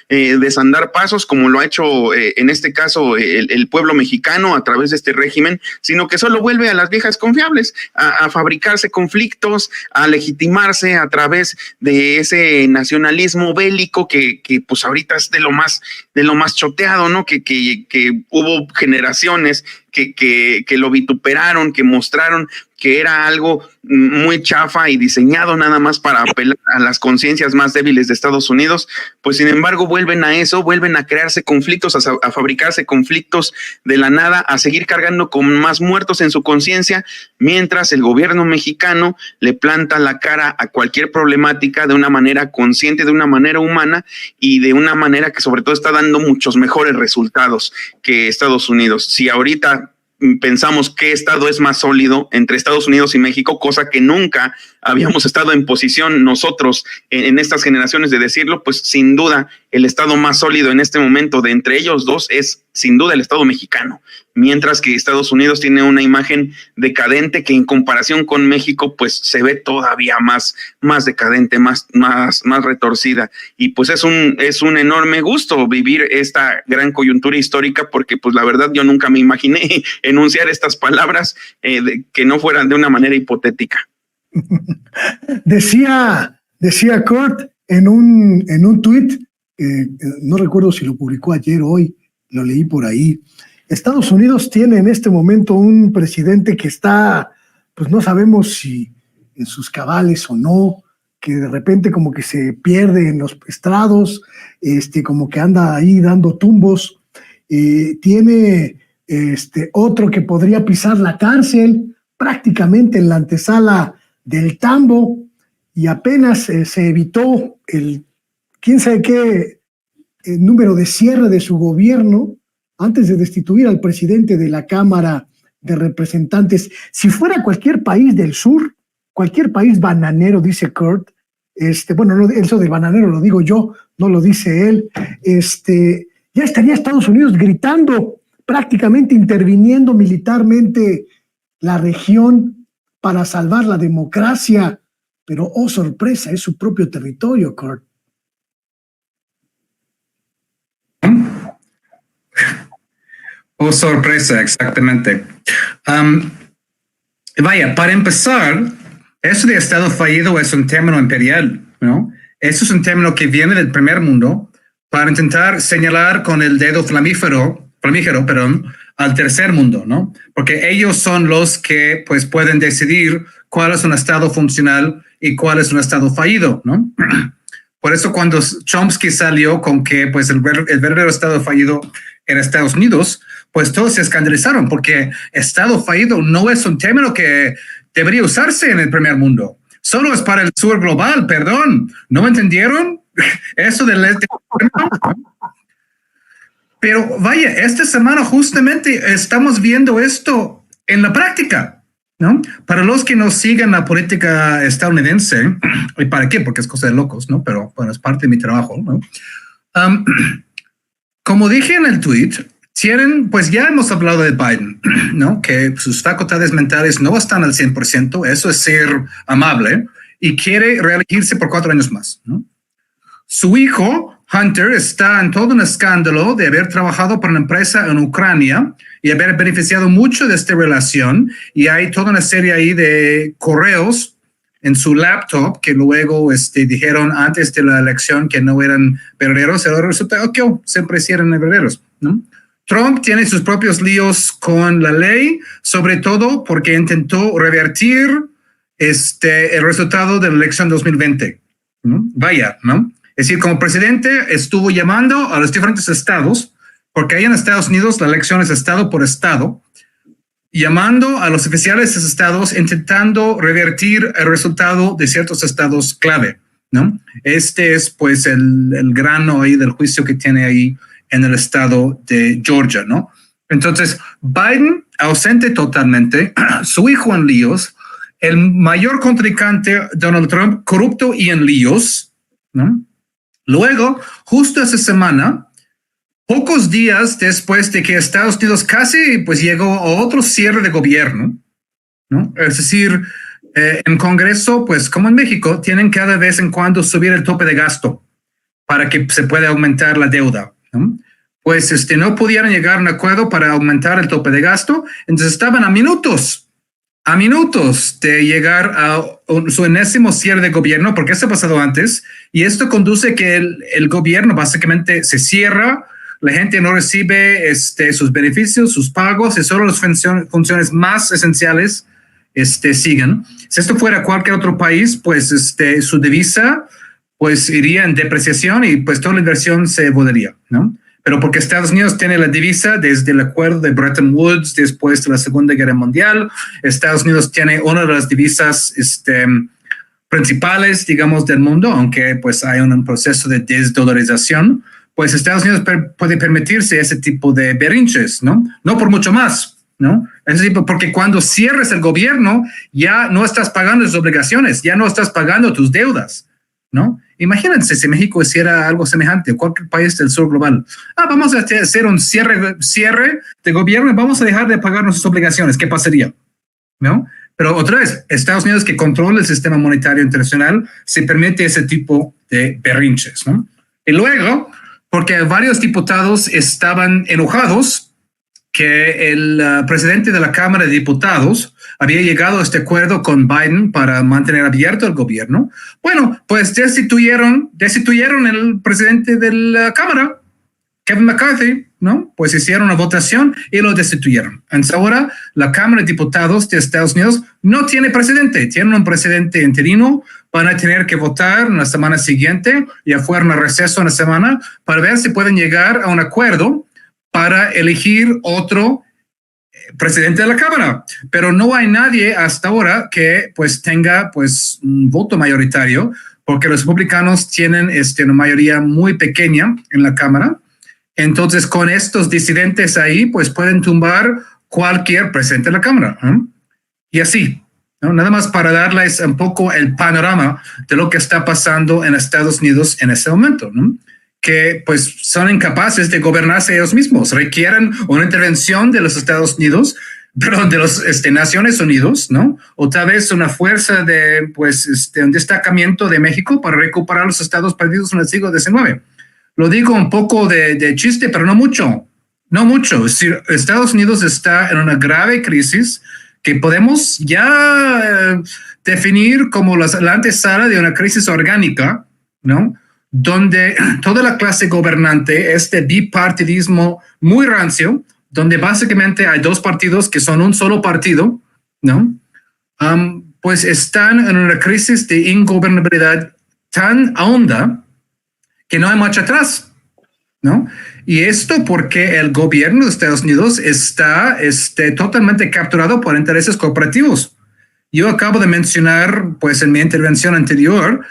S2: desandar pasos como lo ha hecho en este caso el pueblo mexicano a través de este régimen, sino que solo vuelve a las viejas confiables, a fabricarse conflictos, a legitimarse a través de ese nacionalismo bélico que pues ahorita es de lo más choteado, ¿no? Que hubo generaciones que lo vituperaron, que mostraron que era algo muy chafa y diseñado nada más para apelar a las conciencias más débiles de Estados Unidos, pues sin embargo vuelven a eso, vuelven a crearse conflictos, a fabricarse conflictos de la nada, a seguir cargando con más muertos en su conciencia, mientras el gobierno mexicano le planta la cara a cualquier problemática de una manera consciente, de una manera humana y de una manera que sobre todo está dando muchos mejores resultados que Estados Unidos. Si ahorita pensamos qué estado es más sólido entre Estados Unidos y México, cosa que nunca habíamos estado en posición nosotros en estas generaciones de decirlo, pues sin duda el estado más sólido en este momento de entre ellos dos es sin duda el estado mexicano, mientras que Estados Unidos tiene una imagen decadente que en comparación con México pues se ve todavía más decadente, más retorcida, y pues es un enorme gusto vivir esta gran coyuntura histórica, porque pues la verdad yo nunca me imaginé enunciar estas palabras que no fueran de una manera hipotética.
S1: Decía Kurt en un tuit, no recuerdo si lo publicó ayer o hoy, lo leí por ahí. Estados Unidos tiene en este momento un presidente que está, pues no sabemos si en sus cabales o no, que de repente como que se pierde en los estrados, como que anda ahí dando tumbos. Tiene otro que podría pisar la cárcel prácticamente en la antesala del tambo, y apenas se evitó quién sabe qué número de cierre de su gobierno antes de destituir al presidente de la Cámara de Representantes. Si fuera cualquier país del sur, cualquier país bananero, dice Kurt, bueno, no, eso de bananero lo digo yo, no lo dice él, ya estaría Estados Unidos gritando, prácticamente interviniendo militarmente la región para salvar la democracia, pero oh sorpresa, es su propio territorio, Kurt.
S4: Oh sorpresa, exactamente. Vaya, para empezar, eso de Estado fallido es un término imperial, ¿no? Eso es un término que viene del primer mundo para intentar señalar con el dedo flamígero, al tercer mundo, ¿no? Porque ellos son los que pues pueden decidir cuál es un estado funcional y cuál es un estado fallido, ¿no? Por eso cuando Chomsky salió con que pues el verdadero Estado fallido era Estados Unidos, pues todos se escandalizaron porque Estado fallido no es un término que debería usarse en el primer mundo. Solo es para el sur global, perdón. ¿No entendieron eso del este? Pero vaya, esta semana justamente estamos viendo esto en la práctica, ¿no? Para los que no sigan la política estadounidense, ¿y para qué? Porque es cosa de locos, ¿no? Pero bueno, es parte de mi trabajo, ¿no? Como dije en el tweet, pues ya hemos hablado de Biden, ¿no? Que sus facultades mentales no están al 100%, eso es ser amable, y quiere reelegirse por 4 años más, ¿no? Su hijo, Hunter, está en todo un escándalo de haber trabajado para una empresa en Ucrania y haber beneficiado mucho de esta relación, y hay toda una serie ahí de correos en su laptop que luego dijeron antes de la elección que no eran verdaderos, pero resulta que siempre sí eran verdaderos, ¿no? Trump tiene sus propios líos con la ley, sobre todo porque intentó revertir el resultado de la elección 2020, ¿no? Vaya, ¿no? Es decir, como presidente estuvo llamando a los diferentes estados, porque ahí en Estados Unidos la elección es estado por estado, llamando a los oficiales de esos estados, intentando revertir el resultado de ciertos estados clave, ¿no? Este es pues el grano ahí del juicio que tiene ahí en el estado de Georgia, ¿no? Entonces, Biden ausente totalmente, su hijo en líos, el mayor contrincante, Donald Trump, corrupto y en líos, ¿no? Luego, justo esa semana, pocos días después de que Estados Unidos casi pues llegó a otro cierre de gobierno, ¿no? Es decir, en Congreso, pues como en México, tienen cada vez en cuando subir el tope de gasto para que se pueda aumentar la deuda, ¿no? Pues no pudieron llegar a un acuerdo para aumentar el tope de gasto, entonces estaban a minutos de llegar a su enésimo cierre de gobierno, porque eso ha pasado antes, y esto conduce que el gobierno básicamente se cierra, la gente no recibe sus beneficios, sus pagos, y solo las funciones más esenciales siguen. Si esto fuera cualquier otro país, pues su divisa pues iría en depreciación y pues toda la inversión se volvería, ¿no? Pero porque Estados Unidos tiene la divisa desde el acuerdo de Bretton Woods después de la Segunda Guerra Mundial, Estados Unidos tiene una de las divisas principales, digamos, del mundo, aunque pues hay un proceso de desdolarización, pues Estados Unidos puede permitirse ese tipo de berrinches, ¿no? No por mucho más, ¿no? Es decir, porque cuando cierres el gobierno, ya no estás pagando tus obligaciones, ya no estás pagando tus deudas, ¿no? Imagínense si México hiciera algo semejante, cualquier país del sur global. Vamos a hacer un cierre de gobierno y vamos a dejar de pagar nuestras obligaciones. ¿Qué pasaría? ¿No? Pero otra vez, Estados Unidos, que controla el sistema monetario internacional, se permite ese tipo de berrinches, ¿no? Y luego, porque varios diputados estaban enojados que el presidente de la Cámara de Diputados había llegado a este acuerdo con Biden para mantener abierto el gobierno. Bueno, pues destituyeron el presidente de la Cámara, Kevin McCarthy, ¿no? Pues hicieron una votación y lo destituyeron. Entonces ahora la Cámara de Diputados de Estados Unidos no tiene presidente, tienen un presidente interino, van a tener que votar en la semana siguiente, ya fueron a receso una semana, para ver si pueden llegar a un acuerdo para elegir otro presidente de la Cámara, pero no hay nadie hasta ahora que pues tenga pues un voto mayoritario, porque los republicanos tienen una mayoría muy pequeña en la Cámara. Entonces con estos disidentes ahí pues pueden tumbar cualquier presidente de la Cámara, ¿eh? Y así, ¿no? Nada más para darles un poco el panorama de lo que está pasando en Estados Unidos en ese momento, ¿no? Que pues son incapaces de gobernarse ellos mismos, requieren una intervención de los Estados Unidos, pero de los Naciones Unidas, ¿no? O tal vez una fuerza de pues un destacamiento de México para recuperar los estados perdidos en el siglo XIX. Lo digo un poco de chiste, pero no mucho. Es decir, Estados Unidos está en una grave crisis que podemos ya definir como la antesala de una crisis orgánica, ¿no? Donde toda la clase gobernante, bipartidismo muy rancio, donde básicamente hay dos partidos que son un solo partido, ¿no? Pues están en una crisis de ingobernabilidad tan honda que no hay marcha atrás, ¿no? Y esto porque el gobierno de Estados Unidos está totalmente capturado por intereses corporativos. Yo acabo de mencionar, pues en mi intervención anterior,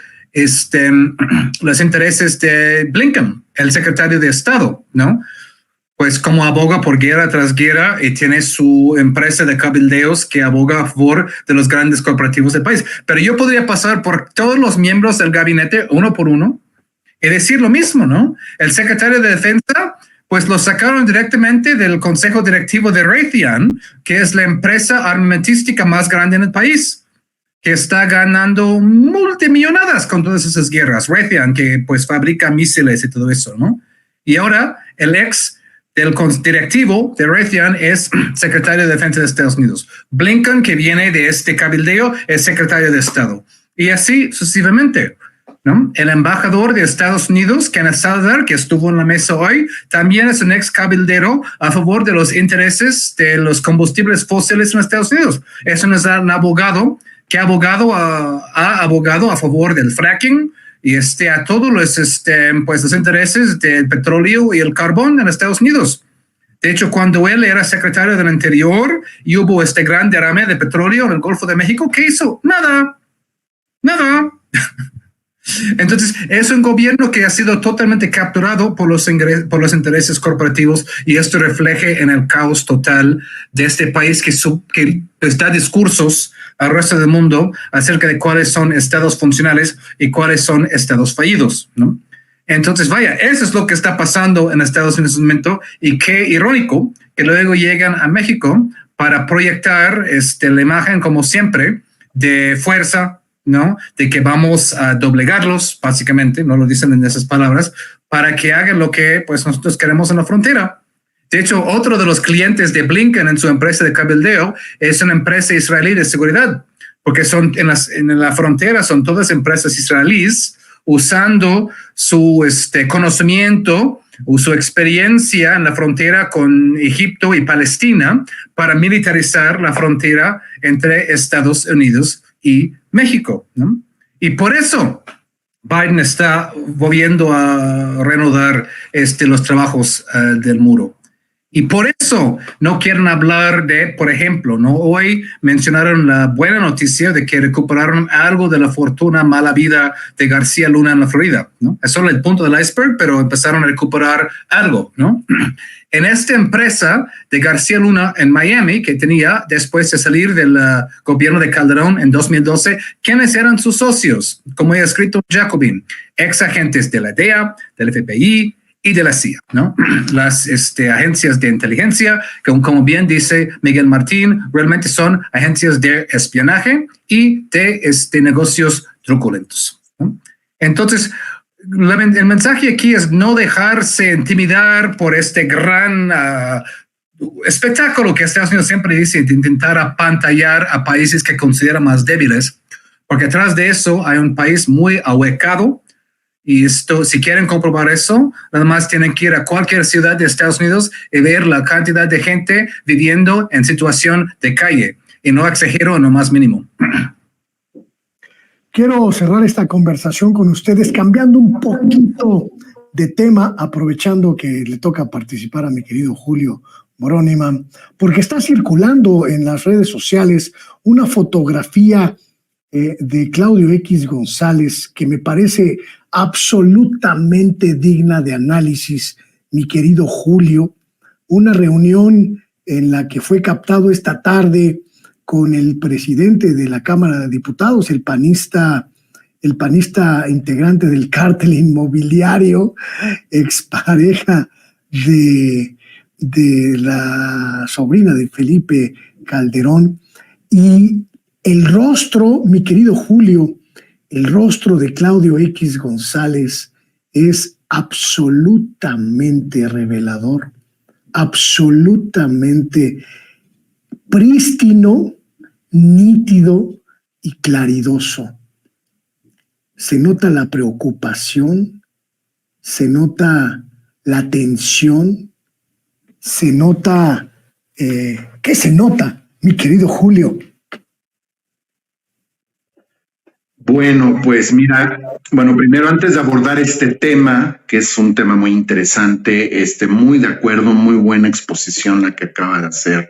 S4: los intereses de Blinken, el secretario de Estado, ¿no? Pues como aboga por guerra tras guerra y tiene su empresa de cabildeos que aboga a favor de los grandes corporativos del país. Pero yo podría pasar por todos los miembros del gabinete uno por uno y decir lo mismo, ¿no? El secretario de Defensa, pues lo sacaron directamente del consejo directivo de Raytheon, que es la empresa armamentística más grande en el país, que está ganando multimillonadas con todas esas guerras. Raytheon, que pues fabrica misiles y todo eso, ¿no? Y ahora el ex del directivo de Raytheon es secretario de Defensa de Estados Unidos. Blinken, que viene de este cabildeo, es secretario de Estado. Y así sucesivamente, ¿no? El embajador de Estados Unidos, Kenneth Salazar, que estuvo en la mesa hoy, también es un ex cabildero a favor de los intereses de los combustibles fósiles en Estados Unidos. Es un abogado que ha abogado a favor del fracking y a todos los, pues los intereses del petróleo y el carbón en Estados Unidos. De hecho, cuando él era secretario del Interior y hubo este gran derrame de petróleo en el Golfo de México, ¿qué hizo? Nada. Entonces, es un gobierno que ha sido totalmente capturado por los intereses corporativos y esto refleja en el caos total de este país que da discursos al resto del mundo acerca de cuáles son estados funcionales y cuáles son estados fallidos, ¿no? Entonces, vaya, eso es lo que está pasando en Estados Unidos en este momento y qué irónico que luego llegan a México para proyectar la imagen, como siempre, de fuerza, ¿no? De que vamos a doblegarlos, básicamente, no lo dicen en esas palabras, para que hagan lo que pues nosotros queremos en la frontera. De hecho, otro de los clientes de Blinken en su empresa de cabildeo es una empresa israelí de seguridad, porque son en la frontera son todas empresas israelíes usando su conocimiento o su experiencia en la frontera con Egipto y Palestina para militarizar la frontera entre Estados Unidos y México, ¿no? Y por eso Biden está volviendo a reanudar los trabajos del muro. Y por eso no quieren hablar de, por ejemplo, ¿no? Hoy mencionaron la buena noticia de que recuperaron algo de la fortuna mala vida de García Luna en la Florida, ¿no? Es solo el punto del iceberg, pero empezaron a recuperar algo, ¿no? En esta empresa de García Luna en Miami, que tenía después de salir del gobierno de Calderón en 2012, ¿quiénes eran sus socios? Como he escrito Jacobin, ex agentes de la DEA, del FBI, y de la CIA, ¿no? Las agencias de inteligencia, que como bien dice Miguel Martín, realmente son agencias de espionaje y de negocios truculentos, ¿no? Entonces, el mensaje aquí es no dejarse intimidar por este gran espectáculo que Estados Unidos siempre dice, de intentar apantallar a países que considera más débiles, porque atrás de eso hay un país muy ahuecado. Y si quieren comprobar eso, nada más tienen que ir a cualquier ciudad de Estados Unidos y ver la cantidad de gente viviendo en situación de calle. Y no exagero en lo más mínimo.
S1: Quiero cerrar esta conversación con ustedes cambiando un poquito de tema, aprovechando que le toca participar a mi querido Julio Moronima, porque está circulando en las redes sociales una fotografía de Claudio X González que me parece absolutamente digna de análisis, mi querido Julio. Una reunión en la que fue captado esta tarde con el presidente de la Cámara de Diputados, el panista integrante del cártel inmobiliario, expareja de la sobrina de Felipe Calderón, y el rostro, mi querido Julio, el rostro de Claudio X González es absolutamente revelador, absolutamente prístino, nítido y claridoso. Se nota la preocupación, se nota la tensión, se nota, ¿qué se nota, mi querido Julio?
S3: Bueno, pues mira, primero antes de abordar este tema, que es un tema muy interesante, muy de acuerdo, muy buena exposición la que acaba de hacer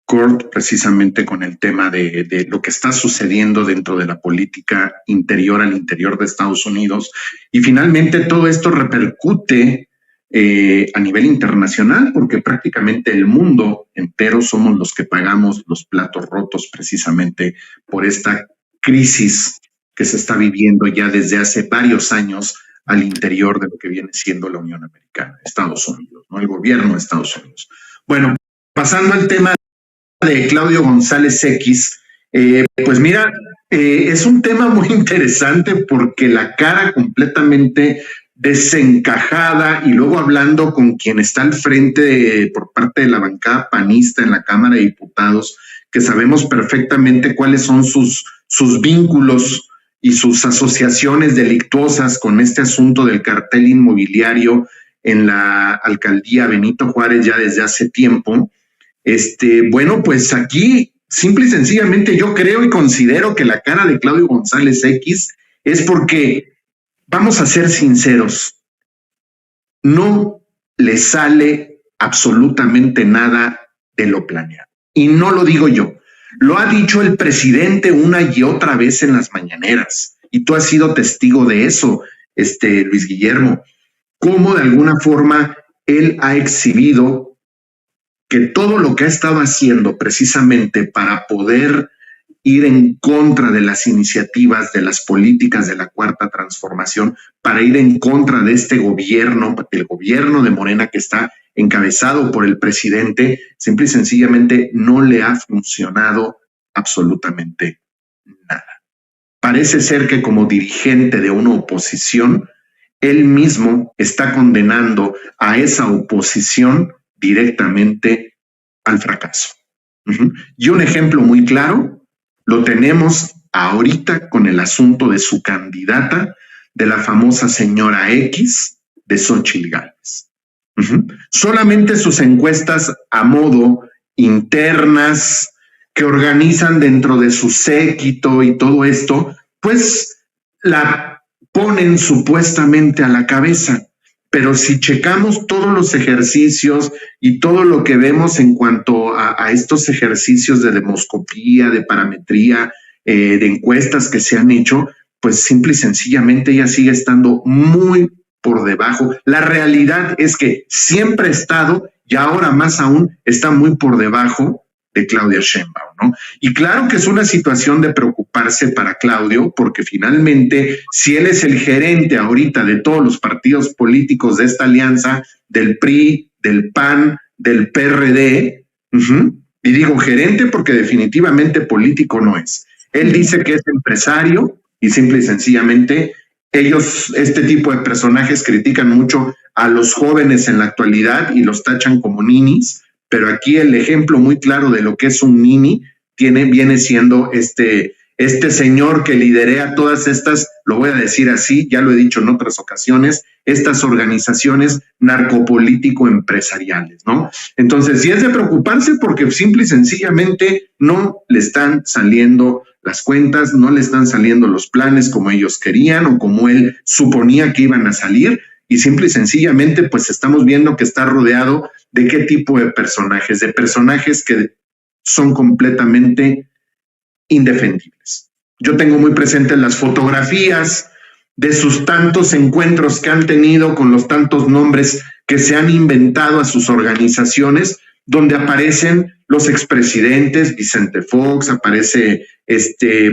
S3: Kurt, precisamente con el tema de lo que está sucediendo dentro de la política interior al interior de Estados Unidos. Y finalmente todo esto repercute a nivel internacional, porque prácticamente el mundo entero somos los que pagamos los platos rotos precisamente por esta crisis que se está viviendo ya desde hace varios años al interior de lo que viene siendo la Unión Americana, Estados Unidos, ¿no? El gobierno de Estados Unidos. Bueno, pasando al tema de Claudio González X, pues mira, es un tema muy interesante porque la cara completamente desencajada y luego hablando con quien está al frente por parte de la bancada panista en la Cámara de Diputados, que sabemos perfectamente cuáles son sus vínculos y sus asociaciones delictuosas con este asunto del cartel inmobiliario en la alcaldía Benito Juárez ya desde hace tiempo. Bueno, pues aquí simple y sencillamente yo creo y considero que la cara de Claudio González X es porque, vamos a ser sinceros, no le sale absolutamente nada de lo planeado. Y no lo digo yo, lo ha dicho el presidente una y otra vez en las mañaneras, y tú has sido testigo de eso, Luis Guillermo, cómo de alguna forma él ha exhibido que todo lo que ha estado haciendo precisamente para poder ir en contra de las iniciativas, de las políticas de la Cuarta Transformación, para ir en contra de este gobierno, del gobierno de Morena que está encabezado por el presidente, simple y sencillamente no le ha funcionado absolutamente nada. Parece ser que como dirigente de una oposición, él mismo está condenando a esa oposición directamente al fracaso. Y un ejemplo muy claro lo tenemos ahorita con el asunto de su candidata, de la famosa señora X de Xóchitl Gálvez. Solamente sus encuestas a modo internas que organizan dentro de su séquito y todo esto, pues la ponen supuestamente a la cabeza. Pero si checamos todos los ejercicios y todo lo que vemos en cuanto a estos ejercicios de demoscopía, de parametría, de encuestas que se han hecho, pues simple y sencillamente ella sigue estando muy por debajo. La realidad es que siempre ha estado y ahora más aún está muy por debajo de Claudia Sheinbaum, ¿no? Y claro que es una situación de preocuparse para Claudio, porque finalmente, si él es el gerente ahorita de todos los partidos políticos de esta alianza, del PRI, del PAN, del PRD, y digo gerente porque definitivamente político no es. Él dice que es empresario y simple y sencillamente ellos, este tipo de personajes, critican mucho a los jóvenes en la actualidad y los tachan como ninis, pero aquí el ejemplo muy claro de lo que es un nini viene siendo este señor que liderea todas estas, lo voy a decir así, ya lo he dicho en otras ocasiones, estas organizaciones narcopolítico-empresariales, ¿no? Entonces, sí es de preocuparse porque simple y sencillamente no le están saliendo las cuentas, no le están saliendo los planes como ellos querían o como él suponía que iban a salir, y simple y sencillamente pues estamos viendo que está rodeado de qué tipo de personajes que son completamente indefendibles. Yo tengo muy presentes las fotografías de sus tantos encuentros que han tenido con los tantos nombres que se han inventado a sus organizaciones, donde aparecen los expresidentes, Vicente Fox, aparece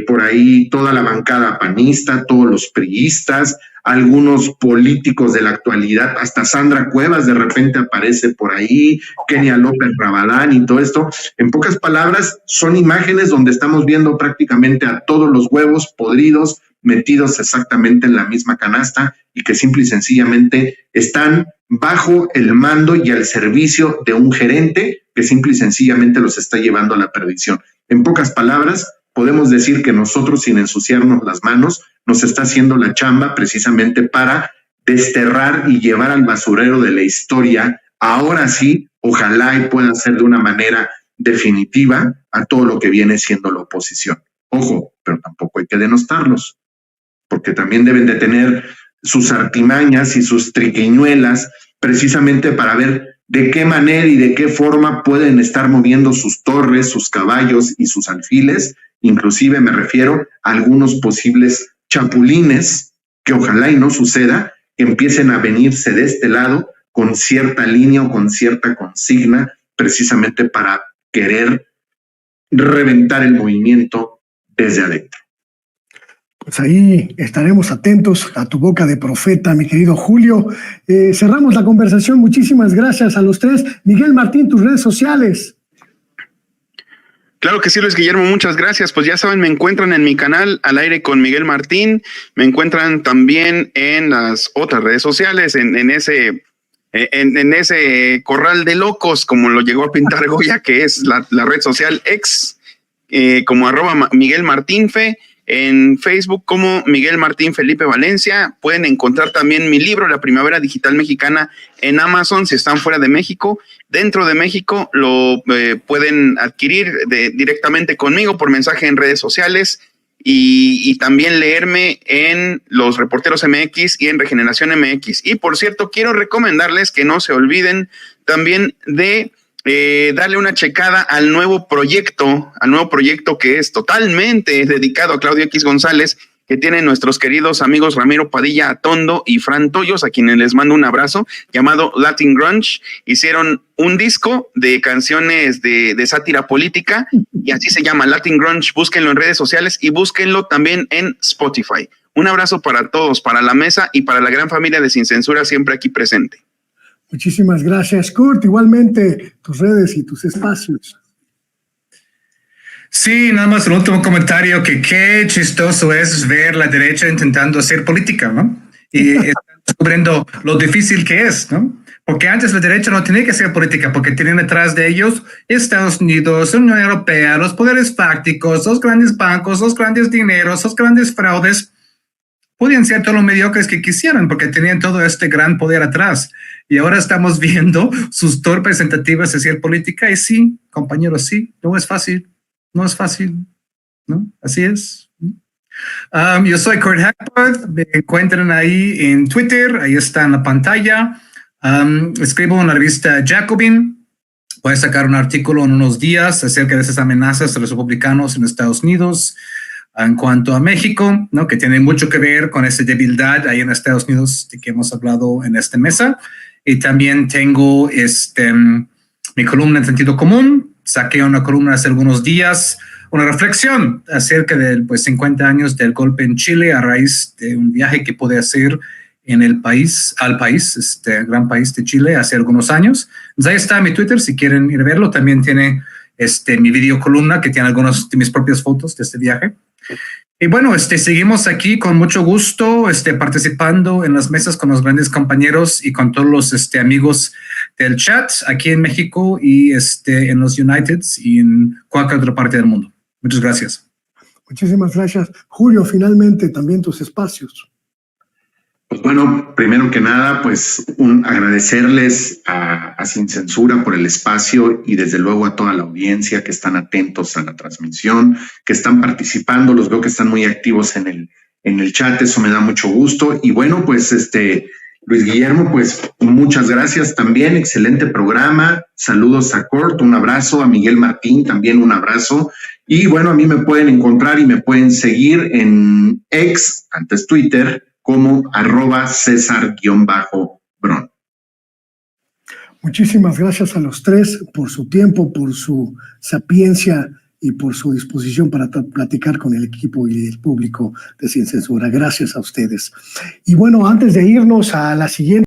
S3: por ahí toda la bancada panista, todos los priistas, algunos políticos de la actualidad, hasta Sandra Cuevas de repente aparece por ahí, Kenia López Rabadán y todo esto. En pocas palabras, son imágenes donde estamos viendo prácticamente a todos los huevos podridos metidos exactamente en la misma canasta y que simple y sencillamente están bajo el mando y al servicio de un gerente que simple y sencillamente los está llevando a la perdición. En pocas palabras, podemos decir que nosotros, sin ensuciarnos las manos, nos está haciendo la chamba precisamente para desterrar y llevar al basurero de la historia, ahora sí, ojalá y pueda ser de una manera definitiva a todo lo que viene siendo la oposición. Ojo, pero tampoco hay que denostarlos. porque también deben de tener sus artimañas y sus triquiñuelas precisamente para ver de qué manera y de qué forma pueden estar moviendo sus torres, sus caballos y sus alfiles. Inclusive me refiero a algunos posibles chapulines que ojalá y no suceda, que empiecen a venirse de este lado con cierta línea o con cierta consigna, precisamente para querer reventar el movimiento desde adentro.
S1: Pues ahí estaremos atentos a tu boca de profeta, mi querido Julio. Cerramos la conversación. Muchísimas gracias a los tres. Miguel Martín, tus redes sociales.
S2: Claro que sí, Luis Guillermo, muchas gracias. Pues ya saben, me encuentran en mi canal Al Aire con Miguel Martín, me encuentran también en las otras redes sociales, en ese corral de locos, como lo llegó a pintar Goya, que es la red social X, como @MiguelMartinfe, en Facebook como Miguel Martín Felipe Valencia. Pueden encontrar también mi libro, La Primavera Digital Mexicana, en Amazon si están fuera de México. Dentro de México lo pueden adquirir directamente conmigo por mensaje en redes sociales y también leerme en Los Reporteros MX y en Regeneración MX. Y por cierto, quiero recomendarles que no se olviden también de darle una checada al nuevo proyecto que es totalmente dedicado a Claudio X González, que tienen nuestros queridos amigos Ramiro Padilla Atondo y Fran Toyos, a quienes les mando un abrazo, llamado Latin Grunge. Hicieron un disco de canciones de sátira política y así se llama, Latin Grunge. Búsquenlo en redes sociales y búsquenlo también en Spotify. Un abrazo para todos, para la mesa y para la gran familia de Sin Censura siempre aquí presente.
S1: Muchísimas gracias, Kurt. Igualmente, tus redes y tus espacios.
S4: Sí, nada más el último comentario, que qué chistoso es ver la derecha intentando hacer política, ¿no? Y están descubriendo lo difícil que es, ¿no? Porque antes la derecha no tenía que hacer política, porque tenían detrás de ellos Estados Unidos, Unión Europea, los poderes fácticos, los grandes bancos, los grandes dineros, los grandes fraudes. Podían ser todos los mediocres que quisieran, porque tenían todo este gran poder atrás. Y ahora estamos viendo sus torpes tentativas de hacer política. Y sí, compañeros, sí, no es fácil. No es fácil, ¿no? Así es. Yo soy Kurt Hackworth. Me encuentran ahí en Twitter. Ahí está en la pantalla. Escribo en la revista Jacobin. Voy a sacar un artículo en unos días acerca de esas amenazas de los republicanos en Estados Unidos. En cuanto a México, ¿no? Que tiene mucho que ver con esa debilidad ahí en Estados Unidos de que hemos hablado en esta mesa. Y también tengo mi columna en Sentido Común. Saqué una columna hace algunos días, una reflexión acerca de 50 años del golpe en Chile a raíz de un viaje que pude hacer al país, gran país de Chile hace algunos años. Entonces ahí está mi Twitter, si quieren ir a verlo. También tiene mi video columna que tiene algunas de mis propias fotos de este viaje. Y bueno, seguimos aquí con mucho gusto, participando en las mesas con los grandes compañeros y con todos los amigos del chat aquí en México y en los Uniteds y en cualquier otra parte del mundo. Muchas gracias.
S1: Muchísimas gracias. Julio, finalmente también tus espacios.
S3: Pues bueno, primero que nada, pues agradecerles a Sin Censura por el espacio y desde luego a toda la audiencia que están atentos a la transmisión, que están participando, los veo que están muy activos en el chat, eso me da mucho gusto. Y bueno, pues Luis Guillermo, pues muchas gracias también, excelente programa, saludos a Kurt, un abrazo, a Miguel Martín también un abrazo. Y bueno, a mí me pueden encontrar y me pueden seguir en X, antes Twitter, como @César_Bron.
S1: Muchísimas gracias a los tres por su tiempo, por su sapiencia y por su disposición para platicar con el equipo y el público de Sin Censura. Gracias a ustedes. Y bueno, antes de irnos a la siguiente